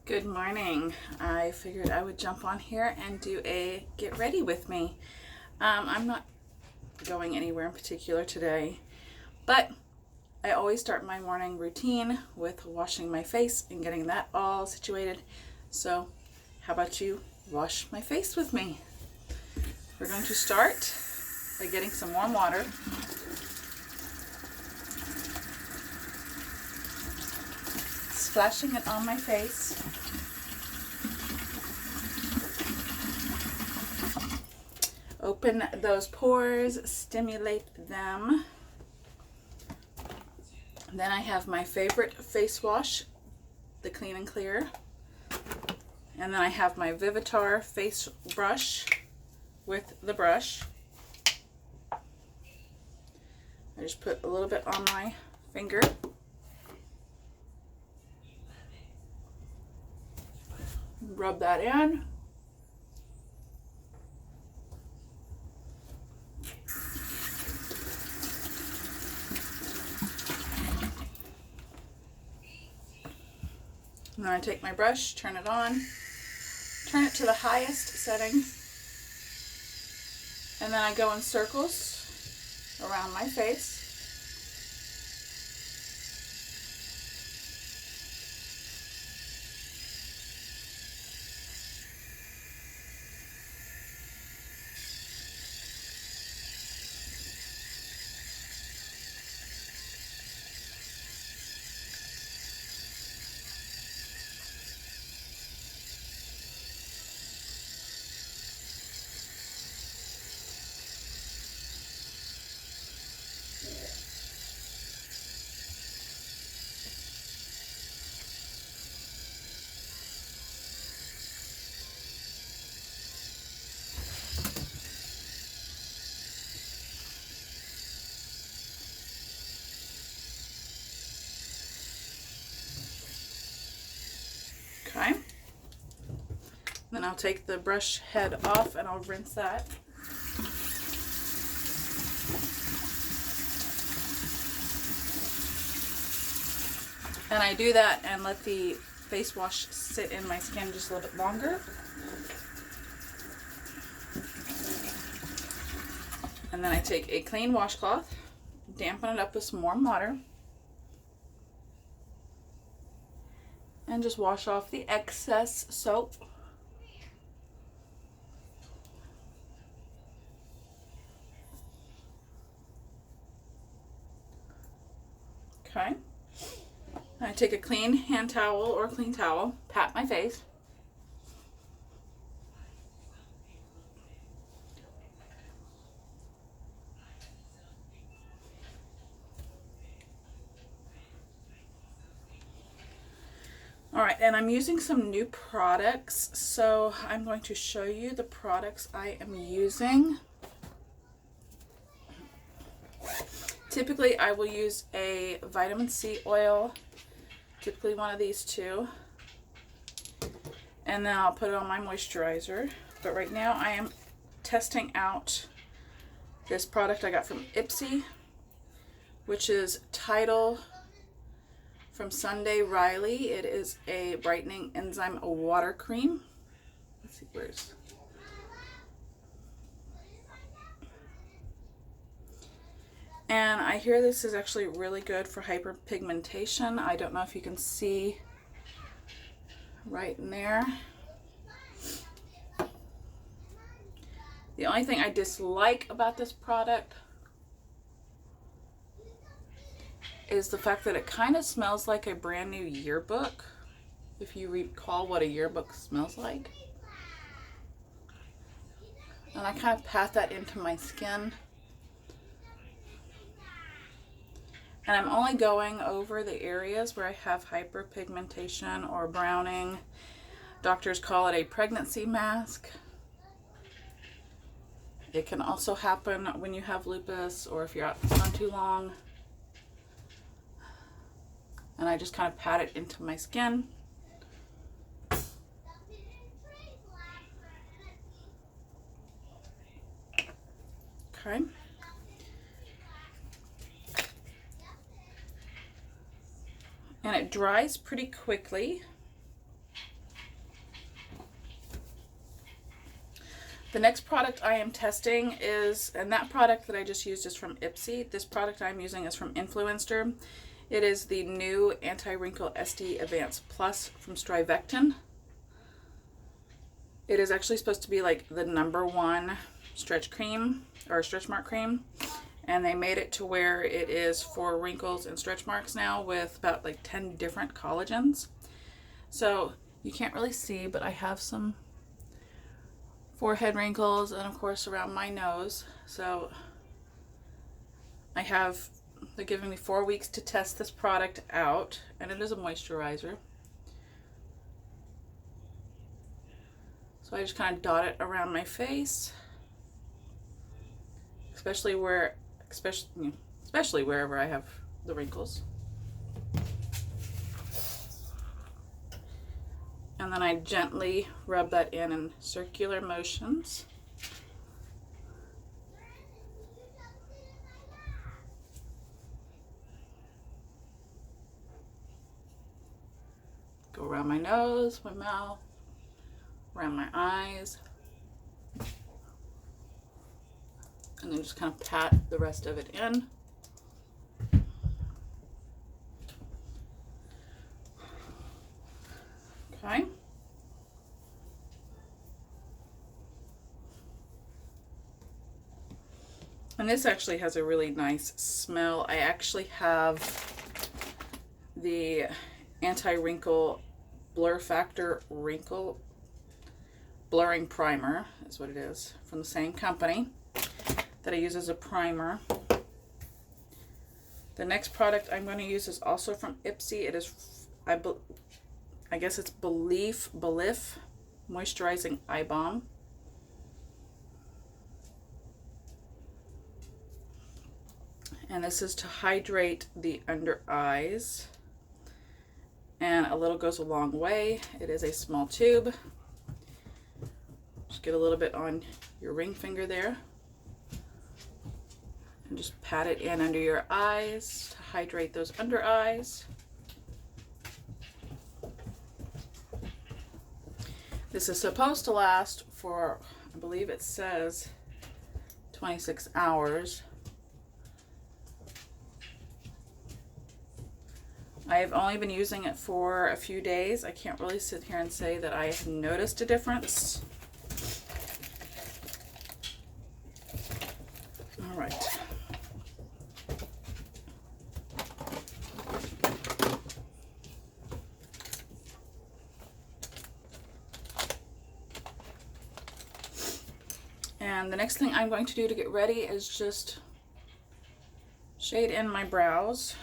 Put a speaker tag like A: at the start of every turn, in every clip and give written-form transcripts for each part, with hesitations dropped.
A: Good morning. I figured I would jump on here and do a get ready with me. I'm not going anywhere in particular today, but I always start my morning routine with washing my face and getting that all situated. So how about you wash my face with me? We're going to start by getting some warm water. Splashing it on my face. Open those pores, stimulate them. Then I have my favorite face wash, the Clean and Clear. And then I have my Vivitar face brush with the brush. I just put a little bit on my finger. Rub that in. And then I take my brush, turn it on, turn it to the highest setting, and then I go in circles around my face. Okay. Then I'll take the brush head off and I'll rinse that. And I do that and let the face wash sit in my skin just a little bit longer. And then I take a clean washcloth, dampen it up with some warm water, and just wash off the excess soap. Okay. I take a clean hand towel or clean towel, pat my face. All right, and I'm using some new products, so I'm going to show you the products I am using. Typically, I will use a vitamin C oil, typically one of these two, and then I'll put it on my moisturizer. But right now, I am testing out this product I got from Ipsy, which is Tidal from Sunday Riley. It is a brightening enzyme water cream. Let's see, where's... And I hear this is actually really good for hyperpigmentation. I don't know if you can see right in there. The only thing I dislike about this product is the fact that it kind of smells like a brand new yearbook, if you recall what a yearbook smells like. And I kind of pat that into my skin. And I'm only going over the areas where I have hyperpigmentation or browning. Doctors call it a pregnancy mask. It can also happen when you have lupus or if you're out in the sun too long. And I just kind of pat it into my skin. Okay. And it dries pretty quickly. The next product I am testing is, and that product that I just used is from Ipsy. This product I'm using is from Influencer. It is the new Anti-Wrinkle SD Advanced Plus from Strivectin. It is actually supposed to be like the #1 stretch cream or stretch mark cream. And they made it to where it is for wrinkles and stretch marks now with about like 10 different collagens. So you can't really see, but I have some forehead wrinkles and of course around my nose. So they're giving me 4 weeks to test this product out, and it is a moisturizer. So I just kind of dot it around my face, especially wherever I have the wrinkles. And then I gently rub that in circular motions. Go around my nose, my mouth, around my eyes. And then just kind of pat the rest of it in. Okay. And this actually has a really nice smell. I actually have the Anti-Wrinkle Blur Factor Wrinkle Blurring Primer, is what it is, from the same company that I use as a primer. The next product I'm going to use is also from Ipsy. It is, I guess it's Belif Moisturizing Eye Balm. And this is to hydrate the under eyes. And a little goes a long way. It is a small tube. Just get a little bit on your ring finger there. And just pat it in under your eyes to hydrate those under eyes. This is supposed to last for, I believe it says 26 hours. I have only been using it for a few days. I can't really sit here and say that I have noticed a difference. All right. And the next thing I'm going to do to get ready is just shade in my brows.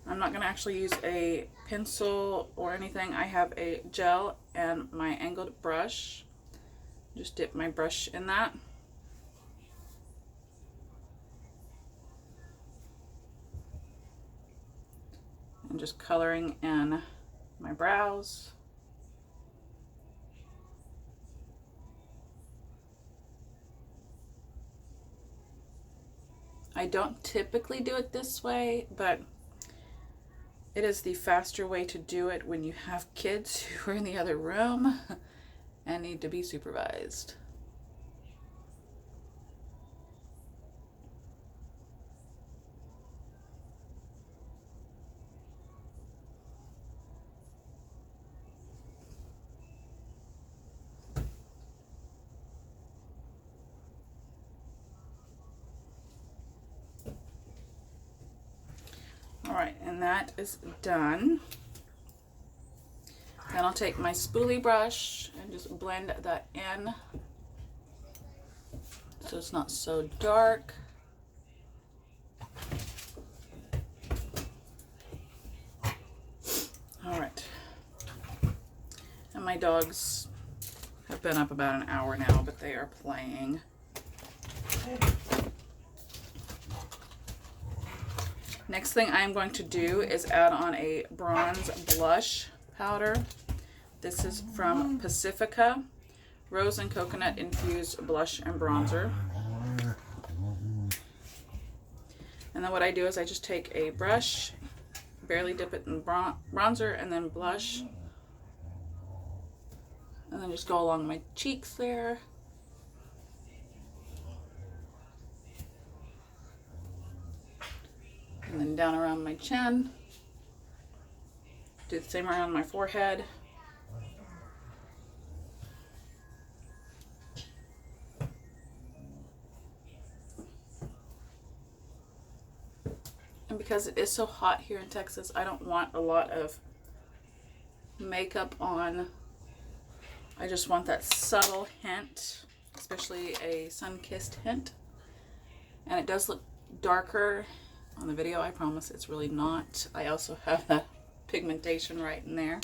A: I'm not going to actually use a pencil or anything. I have a gel and my angled brush. Just dip my brush in that. And just coloring in my brows. I don't typically do it this way, but it is the faster way to do it when you have kids who are in the other room and need to be supervised. All right, and that is done. Then I'll take my spoolie brush and just blend that in so it's not so dark. All right. And my dogs have been up about an hour now, but they are playing. Next thing I'm going to do is add on a bronze blush powder. This is from Pacifica, Rose and Coconut Infused Blush and Bronzer. And then what I do is I just take a brush, barely dip it in bronzer, and then blush. And then just go along my cheeks there. And then down around my chin. Do the same around my forehead. And because it is so hot here in Texas, I don't want a lot of makeup on. I just want that subtle hint, especially a sun-kissed hint. And it does look darker on the video. I promise it's really not. I also have that pigmentation right in there.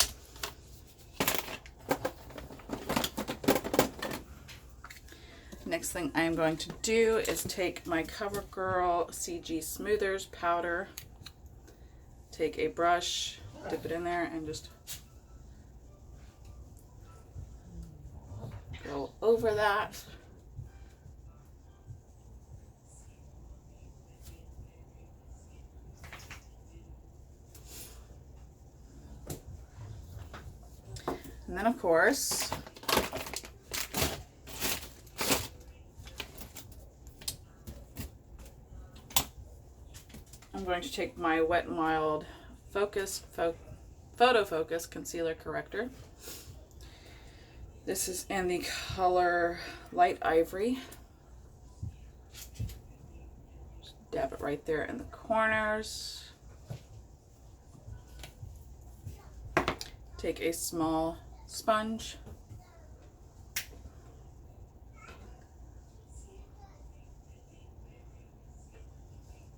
A: Next thing I'm going to do is take my Covergirl CG Smothers powder, take a brush, dip it in there, and just go over that. And then, of course, I'm going to take my Wet n Wild Photo Focus Concealer Corrector. This is in the color Light Ivory. Just dab it right there in the corners. Take a small sponge.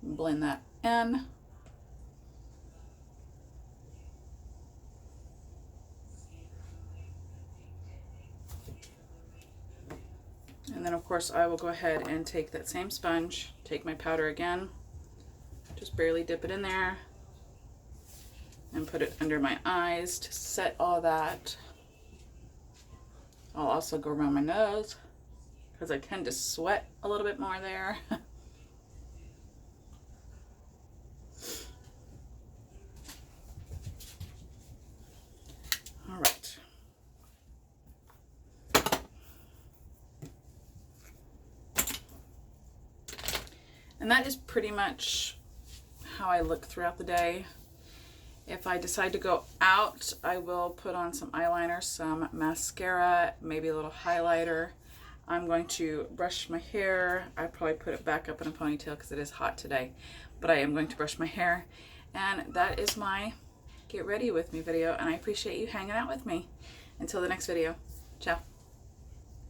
A: Blend that in. And then of course I will go ahead and take that same sponge, take my powder again, just barely dip it in there, and put it under my eyes to set all that. I'll also go around my nose because I tend to sweat a little bit more there. All right. And that is pretty much how I look throughout the day. If I decide to go out, I will put on some eyeliner, some mascara, maybe a little highlighter. I'm going to brush my hair. I probably put it back up in a ponytail because it is hot today. But I am going to brush my hair. And that is my Get Ready With Me video. And I appreciate you hanging out with me. Until the next video. Ciao.